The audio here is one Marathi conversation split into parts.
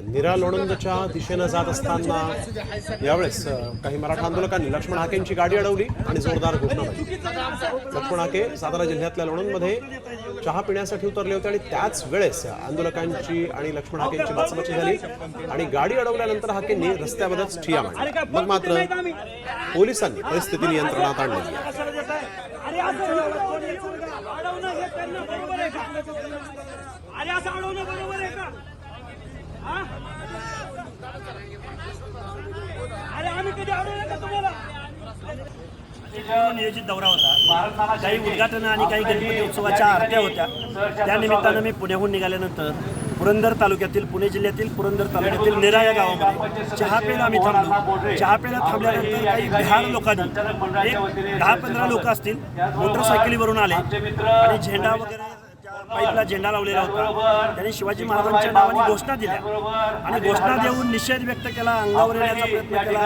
नीरा लोणंदच्या दिशेनं जात असताना यावेळेस काही मराठा आंदोलकांनी लक्ष्मण हाकेंची गाडी अडवली आणि जोरदार घोषणाबाजी. लक्ष्मण हाके सातारा जिल्ह्यातल्या लोणंदमध्ये चहा पिण्यासाठी उतरले होते आणि त्याच वेळेस आंदोलकांची आणि लक्ष्मण हाकेंची बाचाबाची झाली आणि गाडी अडवल्यानंतर हाकेंनी रस्त्यावरच ठिय्या मांडला. मग मात्र पोलिसांनी परिस्थिती नियंत्रणात आणली. नियोजित दौरा होता. काही उद्घाटन आणि काही गणपती उत्सवाच्या आरत्या होत्या. त्या निमित्तानं मी पुण्याहून निघाल्यानंतर पुरंदर तालुक्यातील पुणे जिल्ह्यातील पुरंदर तालुक्यातील नेरा या गावामध्ये चहा प्यायला आम्ही थांबलो. चहा प्यायला थांबल्यानंतर काही बिहार लोकांनी एक 10-15 लोक असतील मोटरसायकलीवरून आले आणि झेंडा वगैरे पाईपला झेंडा लावलेला होता. त्यांनी शिवाजी महाराजांच्या नावाने घोषणा दिल्या आणि घोषणा देऊन निषेध व्यक्त केला, अंगावर येण्याचा प्रयत्न केला,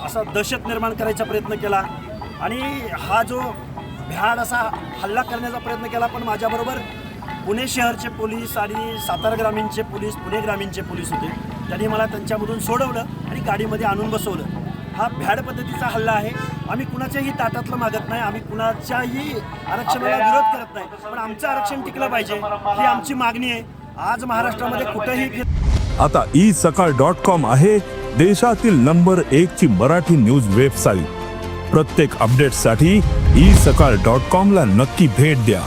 असा दहशत निर्माण करायचा प्रयत्न केला आणि हा जो भ्याड असा हल्ला करण्याचा प्रयत्न केला. पण माझ्याबरोबर पुणे शहरचे पोलीस आणि सातारा ग्रामीणचे पोलीस, पुणे ग्रामीणचे पोलीस होते. त्यांनी मला त्यांच्यामधून सोडवलं आणि गाडीमध्ये आणून बसवलं. हा भ्याड पद्धतीचा हल्ला आहे. आम्ही कुणाच्याही ताटातलं मागत नाही, आम्ही कुणाच्याही आरक्षणाला विरोध करत नाही, पण आमचं आरक्षण टिकलं पाहिजे ही आमची मागणी आहे. आज महाराष्ट्रामध्ये कुठेही आता isakal.com आहे देशातील नंबर 1 ची मराठी न्यूज वेबसाईट. प्रत्येक अपडेटसाठी isakal.com ला नक्की भेट द्या.